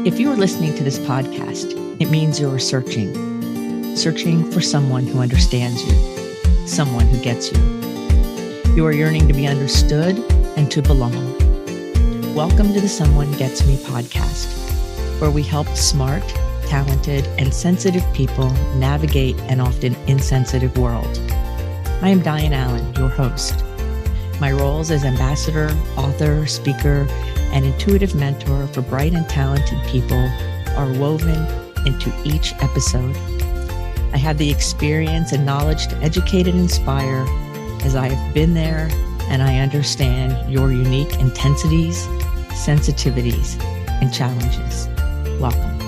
If you are listening to this podcast, it means you're searching for someone who understands you, someone who gets you. You are yearning to be understood and to belong. Welcome to the Someone Gets Me podcast, where we help smart, talented, and sensitive people navigate an often insensitive world. I am Dianne A, your host. My roles as ambassador, author, speaker, and intuitive mentor for bright and talented people are woven into each episode. I have the experience and knowledge to educate and inspire, as I have been there and I understand your unique intensities, sensitivities, and challenges. Welcome.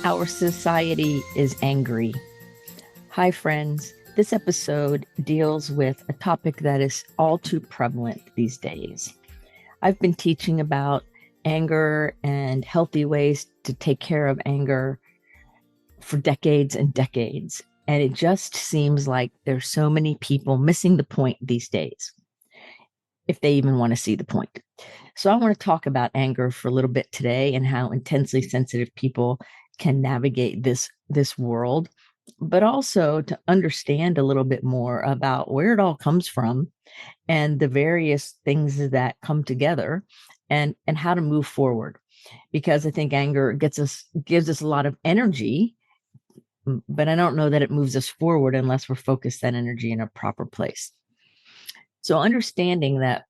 Our society is angry. Hi, friends. This episode deals with a topic that is all too prevalent these days. I've been teaching about anger and healthy ways to take care of anger for decades and decades. And it just seems like there's so many people missing the point these days, if they even want to see the point. So I want to talk about anger for a little bit today and how intensely sensitive people can navigate this world, but also to understand a little bit more about where it all comes from and the various things that come together and how to move forward. Because I think anger gives us a lot of energy, but I don't know that it moves us forward unless we're focused that energy in a proper place. So understanding that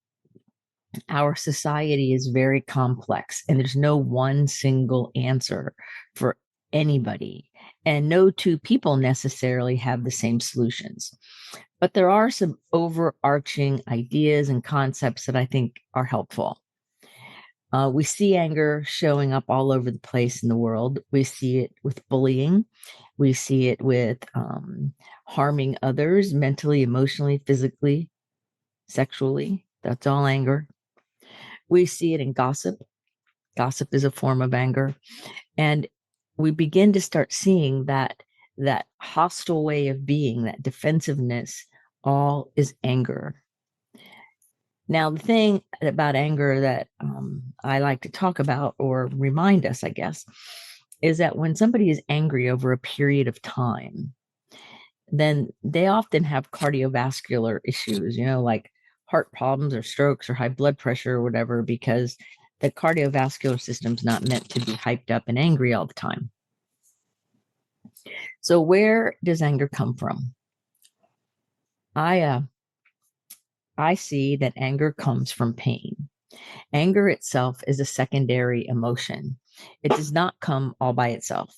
our society is very complex and there's no one single answer for anybody, and no two people necessarily have the same solutions. But there are some overarching ideas and concepts that I think are helpful. We see anger showing up all over the place in the world. We see it with bullying. We see it with harming others mentally, emotionally, physically, sexually. That's all anger. We see it in gossip. Gossip is a form of anger. And we begin to start seeing that hostile way of being, that defensiveness, all is anger. Now, the thing about anger that I like to talk about or remind us, I guess, is that when somebody is angry over a period of time, then they often have cardiovascular issues, like heart problems or strokes or high blood pressure or whatever, because the cardiovascular system's not meant to be hyped up and angry all the time. So where does anger come from? I see that anger comes from pain. Anger itself is a secondary emotion. It does not come all by itself.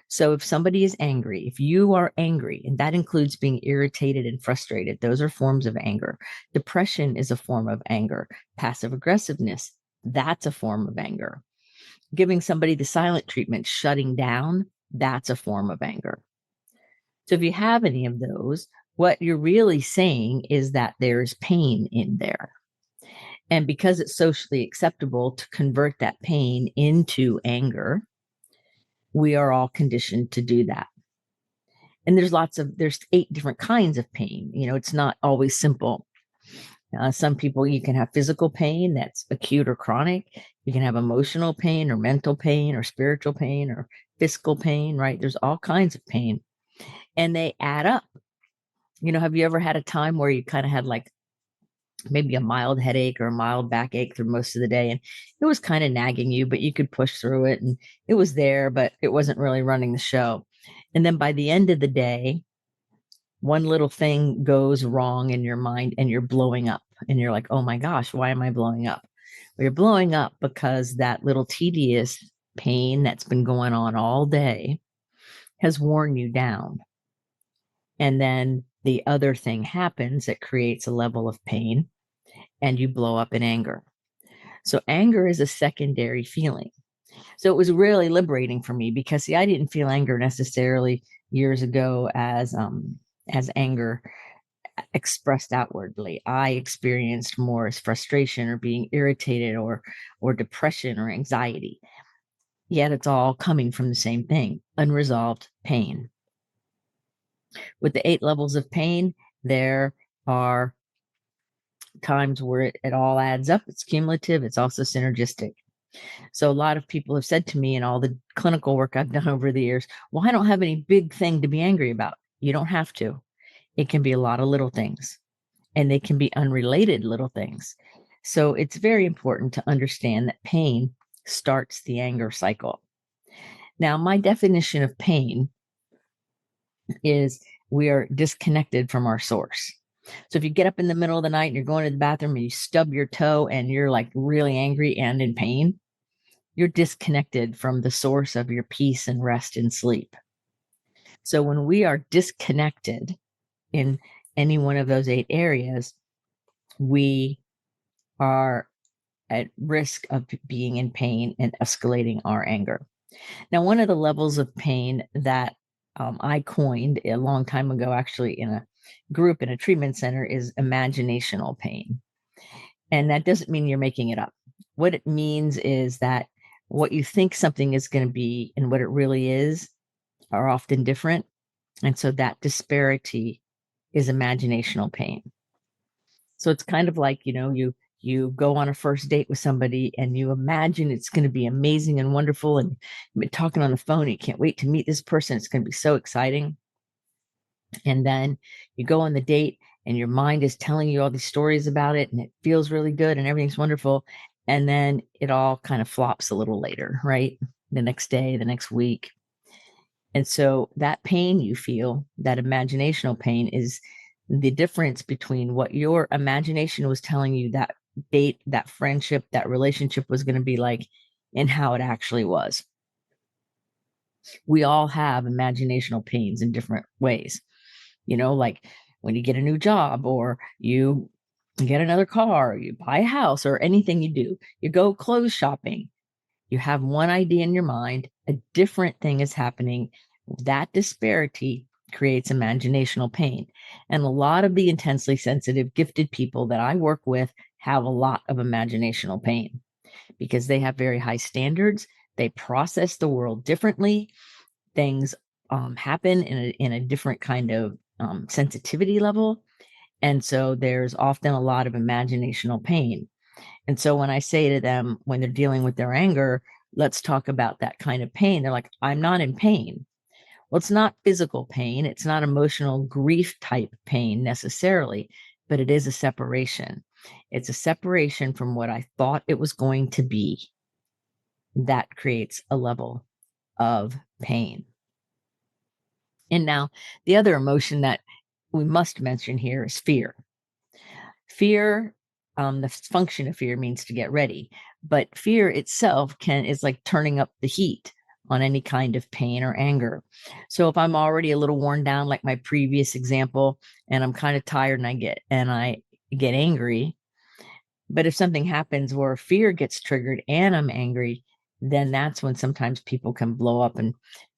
So if somebody is angry, if you are angry, and that includes being irritated and frustrated, those are forms of anger. Depression is a form of anger. Passive aggressiveness, that's a form of anger. Giving somebody the silent treatment, shutting down, that's a form of anger. So if you have any of those, what you're really saying is that there's pain in there. And because it's socially acceptable to convert that pain into anger, we are all conditioned to do that. And there's 8 different kinds of pain. It's not always simple. Some people, you can have physical pain that's acute or chronic. You can have emotional pain or mental pain or spiritual pain or physical pain, right? There's all kinds of pain and they add up. Have you ever had a time where you kind of had like maybe a mild headache or a mild backache through most of the day, and it was kind of nagging you, but you could push through it and it was there, but it wasn't really running the show. And then by the end of the day, one little thing goes wrong in your mind and you're blowing up and you're like, oh my gosh, why am I blowing up? Well, you're blowing up because that little tedious pain that's been going on all day has worn you down. And then the other thing happens that creates a level of pain and you blow up in anger. So anger is a secondary feeling. So it was really liberating for me because, see, I didn't feel anger necessarily years ago as anger expressed outwardly. I experienced more as frustration or being irritated or depression or anxiety. Yet it's all coming from the same thing, unresolved pain. With the 8 levels of pain, there are times where it all adds up. It's cumulative. It's also synergistic. So a lot of people have said to me in all the clinical work I've done over the years, well, I don't have any big thing to be angry about. You don't have to. It can be a lot of little things, and they can be unrelated little things. So it's very important to understand that pain starts the anger cycle. Now, my definition of pain is we are disconnected from our source. So if you get up in the middle of the night and you're going to the bathroom and you stub your toe and you're like really angry and in pain, you're disconnected from the source of your peace and rest and sleep. So when we are disconnected in any one of those 8 areas, we are at risk of being in pain and escalating our anger. Now, one of the levels of pain that I coined a long time ago, actually, in a group in a treatment center, is imaginational pain. And that doesn't mean you're making it up. What it means is that what you think something is going to be and what it really is are often different. And so that disparity is imaginational pain. So it's kind of like, you go on a first date with somebody and you imagine it's going to be amazing and wonderful, and you've been talking on the phone and you can't wait to meet this person. It's going to be so exciting. And then you go on the date and your mind is telling you all these stories about it and it feels really good and everything's wonderful. And then it all kind of flops a little later, right? The next day, the next week. And so that pain you feel, that imaginational pain, is the difference between what your imagination was telling you that date, that friendship, that relationship was going to be like and how it actually was. We all have imaginational pains in different ways, like when you get a new job or you get another car, or you buy a house, or anything you do, you go clothes shopping. You have one idea in your mind, a different thing is happening. That disparity creates imaginational pain. And a lot of the intensely sensitive, gifted people that I work with have a lot of imaginational pain because they have very high standards. They process the world differently. Things happen in a different kind of sensitivity level. And so there's often a lot of imaginational pain. And so when I say to them, when they're dealing with their anger, let's talk about that kind of pain, they're like, I'm not in pain. Well, it's not physical pain. It's not emotional grief type pain necessarily, but it is a separation. It's a separation from what I thought it was going to be. That creates a level of pain. And now the other emotion that we must mention here is fear. Fear, the function of fear means to get ready, but fear itself is like turning up the heat on any kind of pain or anger. So if I'm already a little worn down, like my previous example, and I'm kind of tired and I get angry, but if something happens where fear gets triggered and I'm angry, then that's when sometimes people can blow up and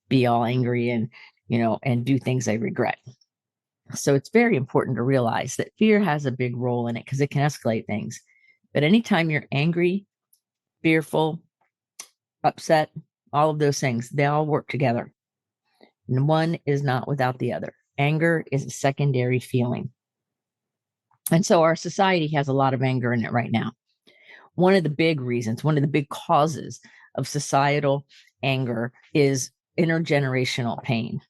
be all angry and, and do things they regret. So it's very important to realize that fear has a big role in it because it can escalate things. But anytime you're angry, fearful, upset, all of those things, they all work together. And one is not without the other. Anger is a secondary feeling. And so our society has a lot of anger in it right now. One of the big reasons, one of the big causes of societal anger is intergenerational pain.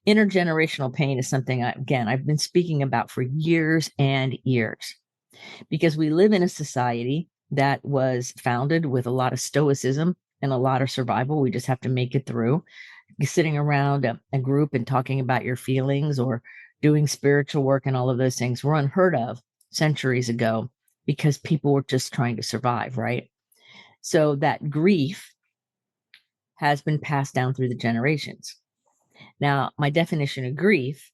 Intergenerational pain is something, I've been speaking about for years and years, because we live in a society that was founded with a lot of stoicism and a lot of survival. We just have to make it through. Sitting around a group and talking about your feelings or doing spiritual work and all of those things were unheard of centuries ago because people were just trying to survive, right? So that grief has been passed down through the generations. Now, my definition of grief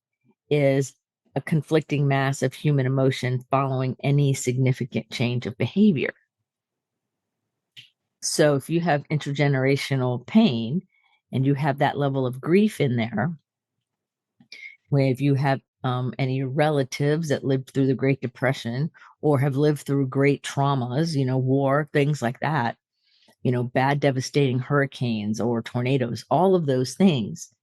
is a conflicting mass of human emotion following any significant change of behavior. So if you have intergenerational pain and you have that level of grief in there, if you have any relatives that lived through the Great Depression or have lived through great traumas, war, things like that, bad devastating hurricanes or tornadoes, all of those things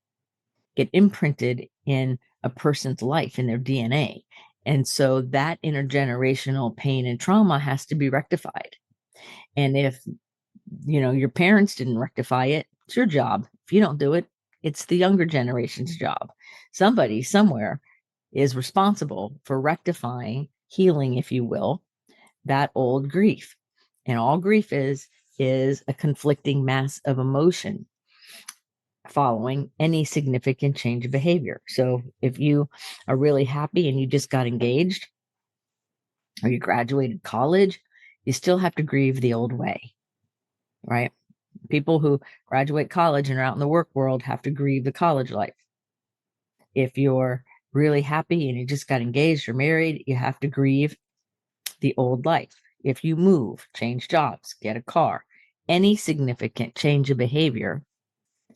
get imprinted in a person's life, in their DNA. And so that intergenerational pain and trauma has to be rectified. And if, your parents didn't rectify it, it's your job. If you don't do it, it's the younger generation's job. Somebody somewhere is responsible for rectifying, healing, if you will, that old grief. And all grief is a conflicting mass of emotion following any significant change of behavior. So if you are really happy and you just got engaged or you graduated college, you still have to grieve the old way, right? People who graduate college and are out in the work world have to grieve the college life. If you're really happy and you just got engaged or married, you have to grieve the old life. If you move, change jobs, get a car, any significant change of behavior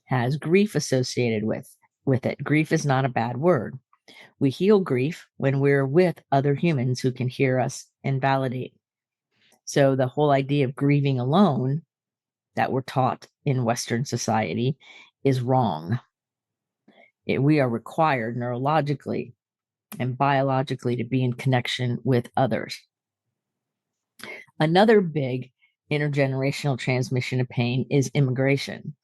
has grief associated with it. Grief is not a bad word. We heal grief when we're with other humans who can hear us and validate. So the whole idea of grieving alone that we're taught in Western society is wrong. We are required neurologically and biologically to be in connection with others. Another big intergenerational transmission of pain is immigration.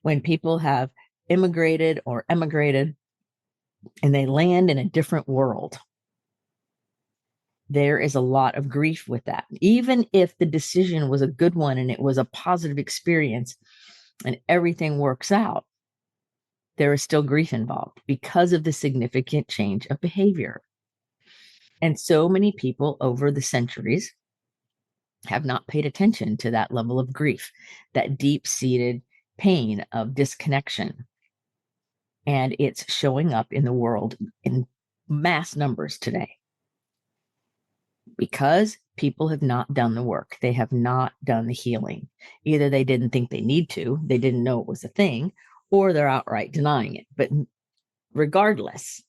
When people have immigrated or emigrated and they land in a different world, there is a lot of grief with that. Even if the decision was a good one and it was a positive experience and everything works out, there is still grief involved because of the significant change of behavior. And so many people over the centuries have not paid attention to that level of grief, that deep-seated pain of disconnection. And it's showing up in the world in mass numbers today because people have not done the work. They have not done the healing. Either they didn't think they need to, they didn't know it was a thing, or they're outright denying it. But regardless,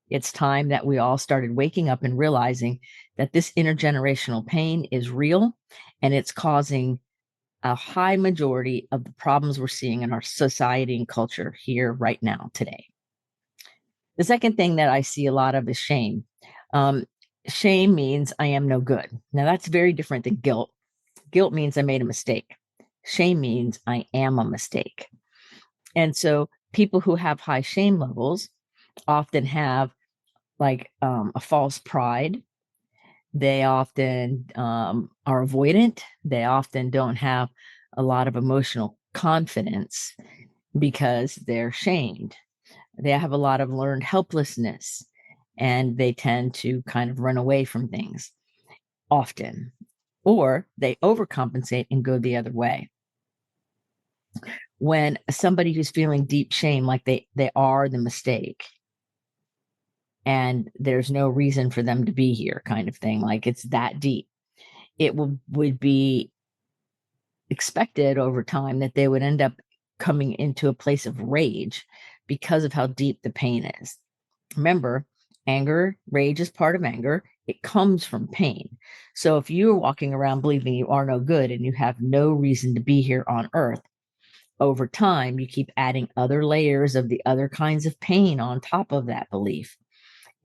it's time that we all started waking up and realizing that this intergenerational pain is real and it's causing a high majority of the problems we're seeing in our society and culture here right now today. The second thing that I see a lot of is shame. Shame means I am no good. Now that's very different than guilt. Guilt means I made a mistake. Shame means I am a mistake. And so people who have high shame levels often have like a false pride. They often are avoidant. They often don't have a lot of emotional confidence because they're shamed. They have a lot of learned helplessness and they tend to kind of run away from things often, or they overcompensate and go the other way. When somebody who's feeling deep shame, like they are the mistake, and there's no reason for them to be here kind of thing, like it's that deep, it would be expected over time that they would end up coming into a place of rage because of how deep the pain is. Remember, rage is part of anger. It comes from pain. So if you're walking around believing you are no good and you have no reason to be here on earth, over time, you keep adding other layers of the other kinds of pain on top of that belief,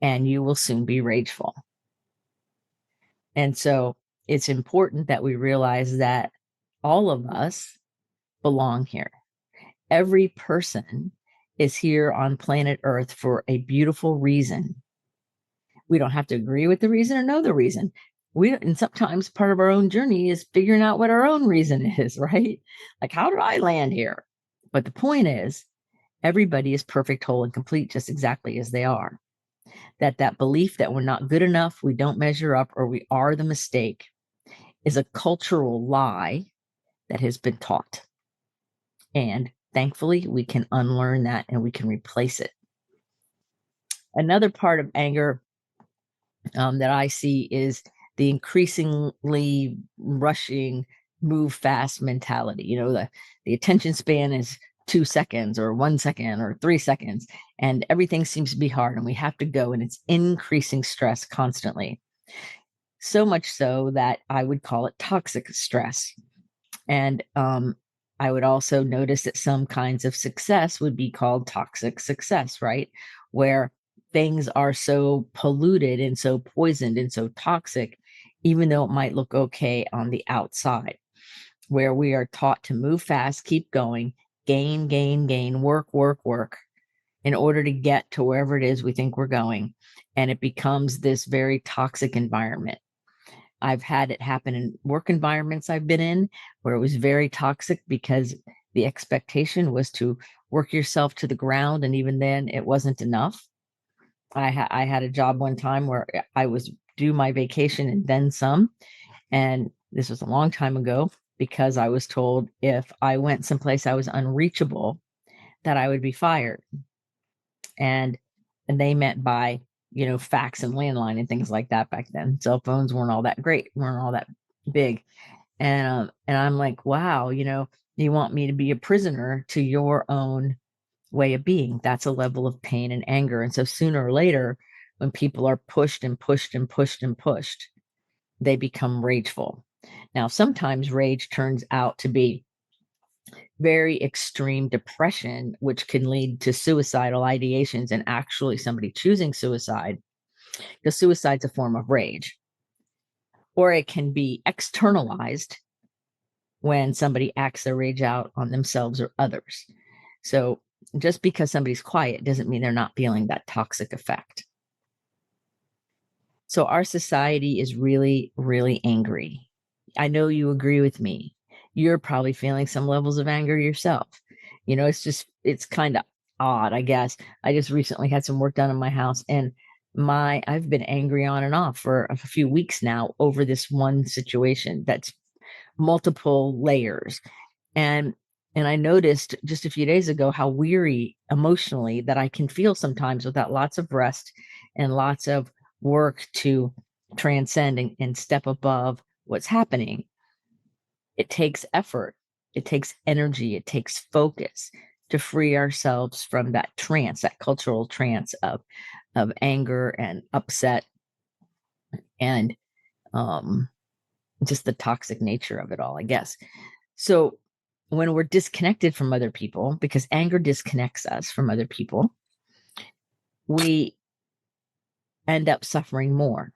and you will soon be rageful. And so it's important that we realize that all of us belong here. Every person is here on planet Earth for a beautiful reason. We don't have to agree with the reason or know the reason. And sometimes part of our own journey is figuring out what our own reason is, right? Like, how did I land here? But the point is, everybody is perfect, whole, and complete just exactly as they are. That belief that we're not good enough, we don't measure up, or we are the mistake is a cultural lie that has been taught. And thankfully, we can unlearn that and we can replace it. Another part of anger that I see is the increasingly rushing, move fast mentality. The attention span is 2 seconds or 1 second or 3 seconds, and everything seems to be hard and we have to go, and it's increasing stress constantly. So much so that I would call it toxic stress. And I would also notice that some kinds of success would be called toxic success, right? Where things are so polluted and so poisoned and so toxic, even though it might look okay on the outside, where we are taught to move fast, keep going, gain, gain, gain, work, work, work in order to get to wherever it is we think we're going. And it becomes this very toxic environment. I've had it happen in work environments I've been in where it was very toxic because the expectation was to work yourself to the ground. And even then, it wasn't enough. I had a job one time where I was due my vacation and then some. And this was a long time ago because I was told if I went someplace I was unreachable, that I would be fired. And they meant by, fax and landline and things like that back then. Cell phones weren't all that great, weren't all that big. And I'm like, wow, you want me to be a prisoner to your own way of being. That's a level of pain and anger. And so sooner or later, when people are pushed and pushed and pushed and pushed, they become rageful. Now, sometimes rage turns out to be very extreme depression, which can lead to suicidal ideations and actually somebody choosing suicide, because suicide's a form of rage. Or it can be externalized when somebody acts their rage out on themselves or others. So just because somebody's quiet doesn't mean they're not feeling that toxic effect. So our society is really, really angry. I know you agree with me. You're probably feeling some levels of anger yourself. It's kind of odd, I guess. I just recently had some work done in my house, and I've been angry on and off for a few weeks now over this one situation that's multiple layers. And I noticed just a few days ago how weary emotionally that I can feel sometimes without lots of rest and lots of work to transcend and step above what's happening. It takes effort, it takes energy, it takes focus to free ourselves from that trance, that cultural trance of anger and upset and just the toxic nature of it all, I guess. So when we're disconnected from other people, because anger disconnects us from other people, we end up suffering more.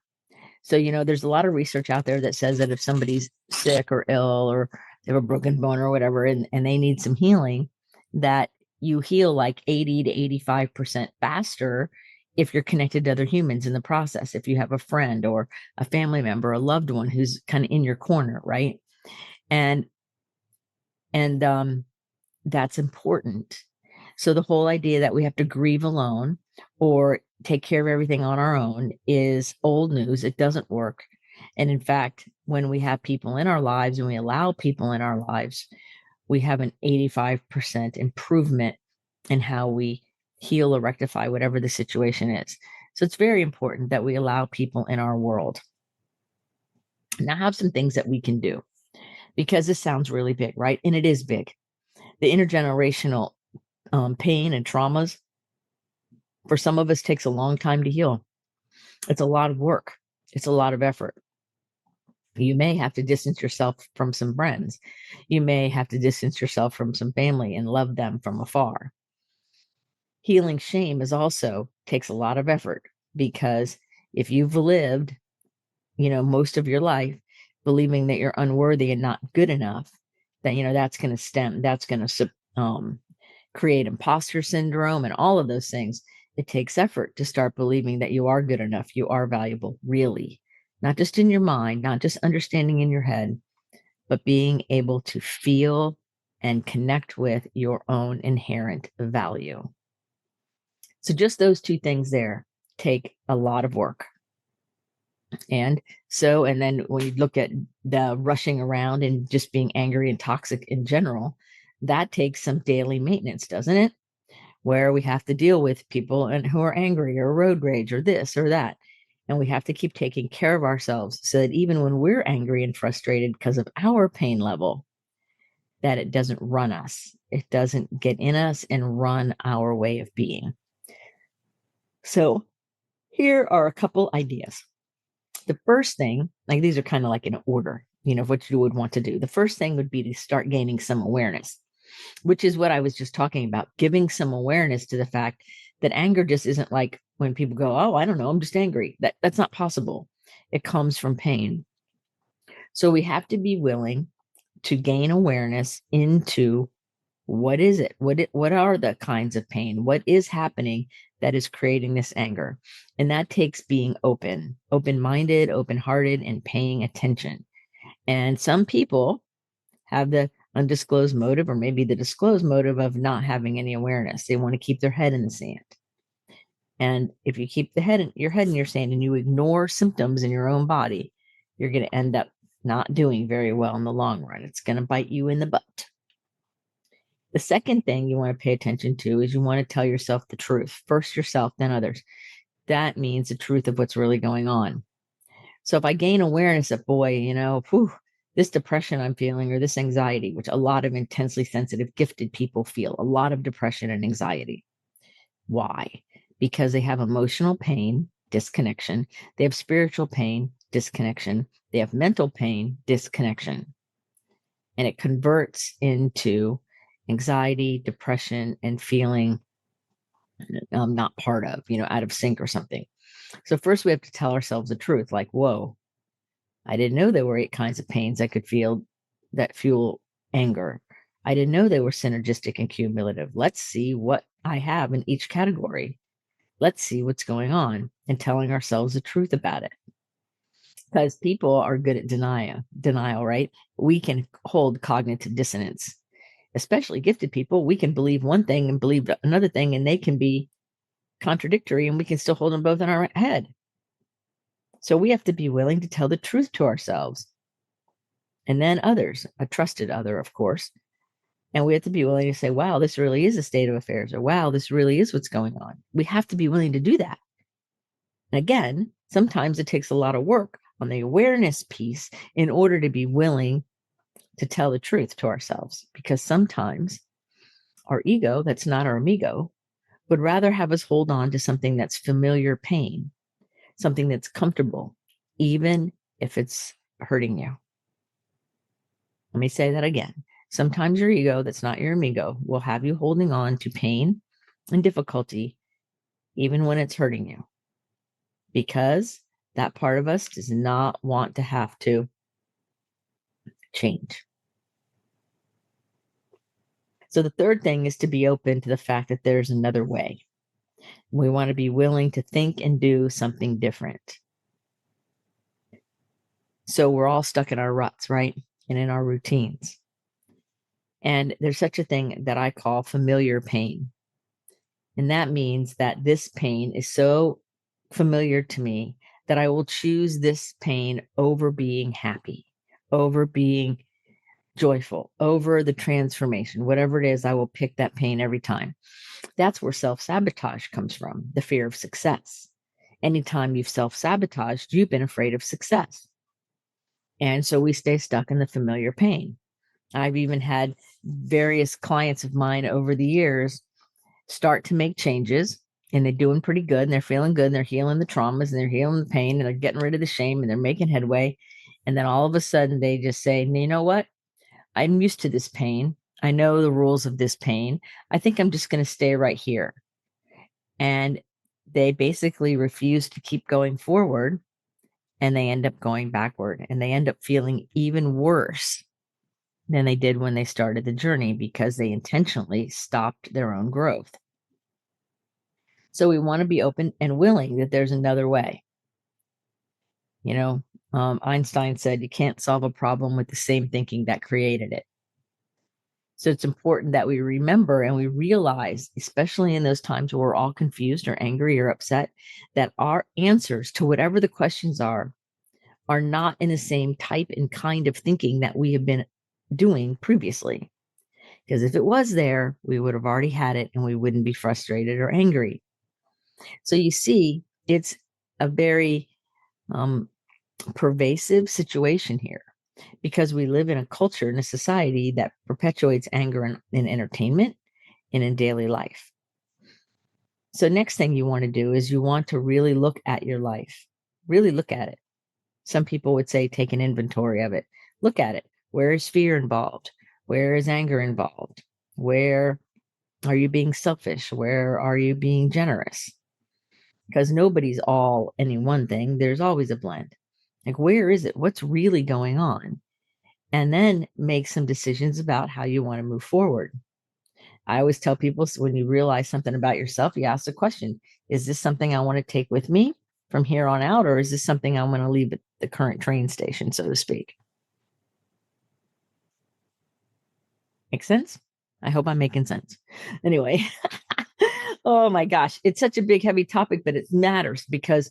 So, there's a lot of research out there that says that if somebody's sick or ill or they have a broken bone or whatever, and they need some healing, that you heal like 80 to 85% faster if you're connected to other humans in the process. If you have a friend or a family member, a loved one who's kind of in your corner, right? And that's important. So the whole idea that we have to grieve alone or take care of everything on our own is old news. It doesn't work. And in fact, when we have people in our lives and we allow people in our lives, we have an 85% improvement in how we heal or rectify whatever the situation is. So it's very important that we allow people in our world. Now, I have some things that we can do because this sounds really big, right? And it is big. The intergenerational pain and traumas, for some of us, takes a long time to heal. It's a lot of work. It's a lot of effort. You may have to distance yourself from some friends. You may have to distance yourself from some family and love them from afar. Healing shame also takes a lot of effort, because if you've lived, most of your life believing that you're unworthy and not good enough, then, that's going to create imposter syndrome and all of those things. It takes effort to start believing that you are good enough, you are valuable, really, not just in your mind, not just understanding in your head, but being able to feel and connect with your own inherent value. So just those two things there take a lot of work. And then when you look at the rushing around and just being angry and toxic in general, that takes some daily maintenance, doesn't it? Where we have to deal with people who are angry or road rage or this or that. And we have to keep taking care of ourselves so that even when we're angry and frustrated because of our pain level, that it doesn't run us. It doesn't get in us and run our way of being. So here are a couple ideas. The first thing, like these are kind of like in order, of what you would want to do. The first thing would be to start gaining some awareness, which is what I was just talking about, giving some awareness to the fact That anger just isn't like when people go, oh, I don't know, I'm just angry. That's not possible. It comes from pain. So we have to be willing to gain awareness into what is it? What are the kinds of pain? What is happening that is creating this anger? And that takes being open-minded, open-hearted, and paying attention. And some people have the undisclosed motive or maybe the disclosed motive of not having any awareness. They want to keep their head in the sand. And if you keep your head in your sand and you ignore symptoms in your own body, you're going to end up not doing very well in the long run. It's going to bite you in the butt. The second thing you want to pay attention to is you want to tell yourself the truth. First yourself, then others. That means the truth of what's really going on. So if I gain awareness of, boy, this depression I'm feeling or this anxiety, which a lot of intensely sensitive, gifted people feel, a lot of depression and anxiety. Why? Because they have emotional pain, disconnection. They have spiritual pain, disconnection. They have mental pain, disconnection. And it converts into anxiety, depression, and feeling not part of, out of sync or something. So first we have to tell ourselves the truth, like, whoa, I didn't know there were 8 kinds of pains I could feel that fuel anger. I didn't know they were synergistic and cumulative. Let's see what I have in each category. Let's see what's going on, and telling ourselves the truth about it. Because people are good at denial, right? We can hold cognitive dissonance, especially gifted people. We can believe one thing and believe another thing, and they can be contradictory, and we can still hold them both in our head. So we have to be willing to tell the truth to ourselves and then others, a trusted other, of course. And we have to be willing to say, wow, this really is a state of affairs, or wow, this really is what's going on. We have to be willing to do that. And again, sometimes it takes a lot of work on the awareness piece in order to be willing to tell the truth to ourselves, because sometimes our ego, that's not our amigo, would rather have us hold on to something that's familiar pain, something that's comfortable, even if it's hurting you. Let me say that again. Sometimes your ego, that's not your amigo, will have you holding on to pain and difficulty, even when it's hurting you, because that part of us does not want to have to change. So the third thing is to be open to the fact that there's another way. We want to be willing to think and do something different. So we're all stuck in our ruts, right? And in our routines. And there's such a thing that I call familiar pain. And that means that this pain is so familiar to me that I will choose this pain over being happy, over being joyful, over the transformation. Whatever it is, I will pick that pain every time. That's where self-sabotage comes from, the fear of success. Anytime you've self-sabotaged, you've been afraid of success. And so we stay stuck in the familiar pain. I've even had various clients of mine over the years start to make changes, and they're doing pretty good, and they're feeling good, and they're healing the traumas, and they're healing the pain, and they're getting rid of the shame, and they're making headway. And then all of a sudden they just say, you know what? I'm used to this pain. I know the rules of this pain. I think I'm just going to stay right here. And they basically refuse to keep going forward, and they end up going backward, and they end up feeling even worse than they did when they started the journey, because they intentionally stopped their own growth. So we want to be open and willing that there's another way. Einstein said you can't solve a problem with the same thinking that created it. So it's important that we remember and we realize, especially in those times where we're all confused or angry or upset, that our answers to whatever the questions are not in the same type and kind of thinking that we have been doing previously. Because if it was there, we would have already had it and we wouldn't be frustrated or angry. So you see, it's a very pervasive situation here, because we live in a culture and a society that perpetuates anger in entertainment and in daily life. So next thing you want to do is you want to really look at your life. Really look at it. Some people would say take an inventory of it. Look at it. Where is fear involved? Where is anger involved? Where Are you being selfish? Where are you being generous? Because nobody's all any one thing. There's always a blend. Like, where is it? What's really going on? And then make some decisions about how you want to move forward. I always tell people, so when you realize something about yourself, you ask the question, is this something I want to take with me from here on out? Or is this something I want to leave at the current train station, so to speak? Make sense? I hope I'm making sense. Anyway, oh my gosh, it's such a big, heavy topic, but it matters because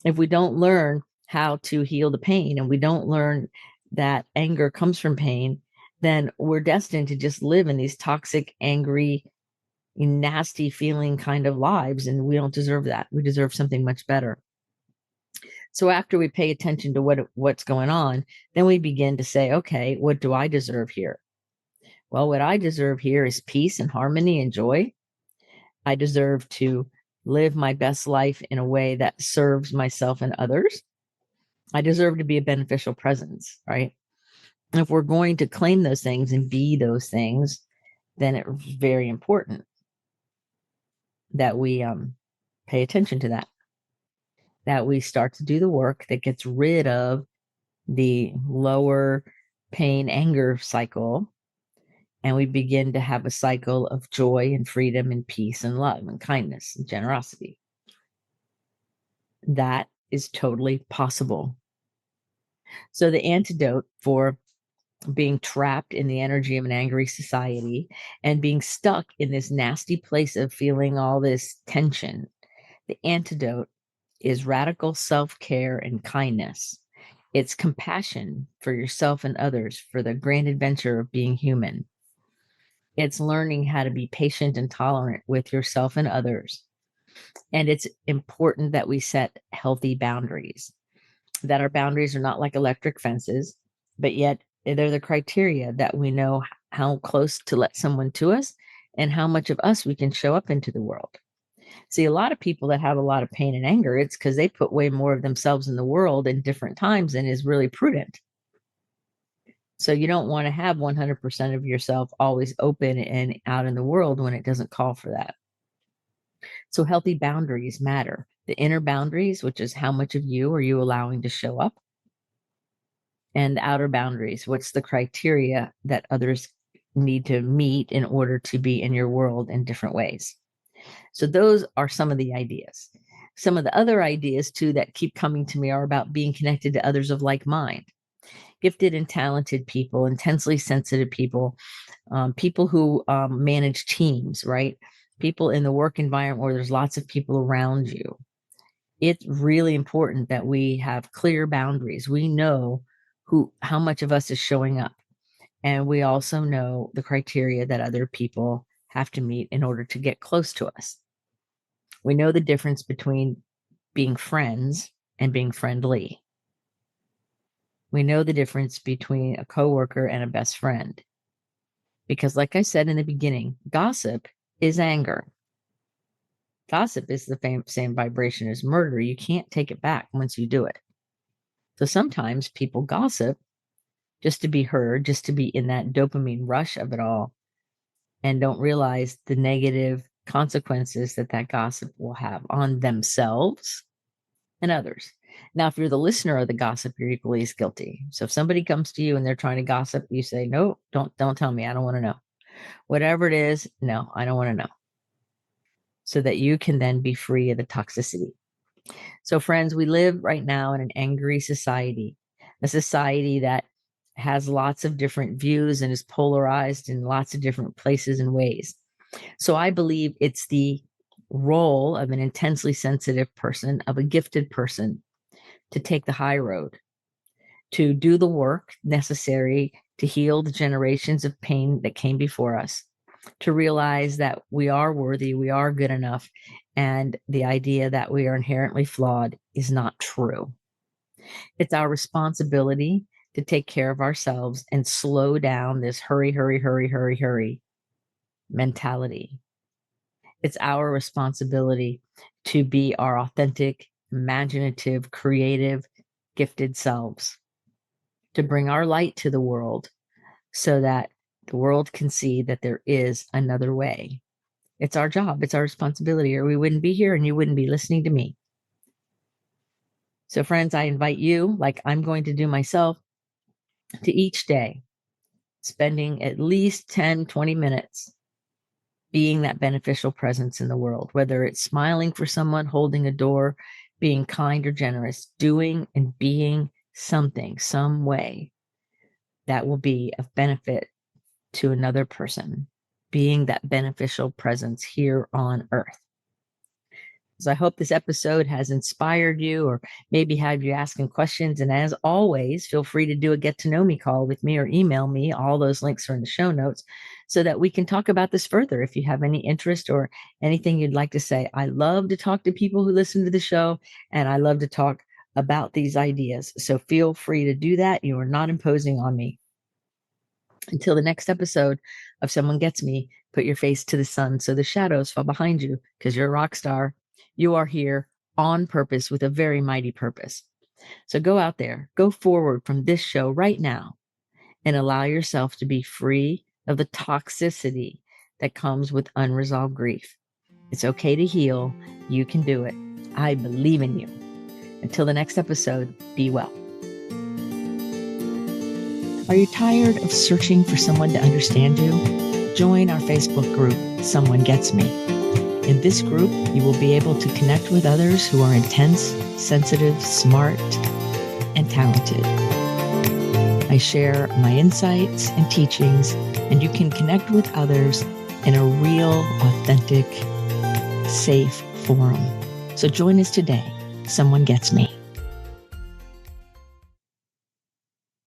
if we don't learn how to heal the pain and we don't learn that anger comes from pain, then we're destined to just live in these toxic, angry, nasty feeling kind of lives. And we don't deserve that. We deserve something much better. So after we pay attention to what's going on, then we begin to say, okay, what do I deserve here? Well, what I deserve here is peace and harmony and joy. I deserve to live my best life in a way that serves myself and others. I deserve to be a beneficial presence, right? If we're going to claim those things and be those things, then it's very important that we pay attention to that we start to do the work that gets rid of the lower pain, anger cycle, and we begin to have a cycle of joy and freedom and peace and love and kindness and generosity. That is totally possible. So the antidote for being trapped in the energy of an angry society and being stuck in this nasty place of feeling all this tension, the antidote is radical self-care and kindness. It's compassion for yourself and others for the grand adventure of being human. It's learning how to be patient and tolerant with yourself and others. And it's important that we set healthy boundaries, that our boundaries are not like electric fences, but yet they're the criteria that we know how close to let someone to us and how much of us we can show up into the world. See, a lot of people that have a lot of pain and anger, it's because they put way more of themselves in the world in different times and is really prudent. So you don't want to have 100% of yourself always open and out in the world when it doesn't call for that. So healthy boundaries matter. The inner boundaries, which is how much of you are you allowing to show up, and the outer boundaries, what's the criteria that others need to meet in order to be in your world in different ways. So those are some of the ideas. Some of the other ideas too that keep coming to me are about being connected to others of like mind, gifted and talented people, intensely sensitive people, people who manage teams, right? People in the work environment where there's lots of people around you. It's really important that we have clear boundaries. We know how much of us is showing up. And we also know the criteria that other people have to meet in order to get close to us. We know the difference between being friends and being friendly. We know the difference between a coworker and a best friend. Because like I said in the beginning, gossip is anger. Gossip is the same vibration as murder. You can't take it back once you do it. So sometimes people gossip just to be heard, just to be in that dopamine rush of it all, and don't realize the negative consequences that gossip will have on themselves and others. Now, if you're the listener of the gossip, you're equally as guilty. So if somebody comes to you and they're trying to gossip, you say, no, don't tell me. I don't want to know. Whatever it is, no, I don't want to know. So that you can then be free of the toxicity. So friends, we live right now in an angry society, a society that has lots of different views and is polarized in lots of different places and ways. So I believe it's the role of an intensely sensitive person, of a gifted person, to take the high road, to do the work necessary to heal the generations of pain that came before us, to realize that we are worthy, we are good enough, and the idea that we are inherently flawed is not true. It's our responsibility to take care of ourselves and slow down this hurry, hurry, hurry, hurry, hurry mentality. It's our responsibility to be our authentic, imaginative, creative, gifted selves, to bring our light to the world so that the world can see that there is another way. It's our job. It's our responsibility, or we wouldn't be here and you wouldn't be listening to me. So friends, I invite you, like I'm going to do myself, to each day spending at least 10, 20 minutes being that beneficial presence in the world, whether it's smiling for someone, holding a door, being kind or generous, doing and being something, some way that will be of benefit to another person, being that beneficial presence here on earth. So I hope this episode has inspired you or maybe have you asking questions. And as always, feel free to do a get to know me call with me or email me. All those links are in the show notes so that we can talk about this further. If you have any interest or anything you'd like to say, I love to talk to people who listen to the show and I love to talk about these ideas. So feel free to do that. You are not imposing on me. Until the next episode of Someone Gets Me, put your face to the sun so the shadows fall behind you because you're a rock star. You are here on purpose with a very mighty purpose. So go out there, go forward from this show right now and allow yourself to be free of the toxicity that comes with unresolved grief. It's okay to heal. You can do it. I believe in you. Until the next episode, be well. Are you tired of searching for someone to understand you? Join our Facebook group, Someone Gets Me. In this group, you will be able to connect with others who are intense, sensitive, smart, and talented. I share my insights and teachings, and you can connect with others in a real, authentic, safe forum. So join us today. Someone Gets Me.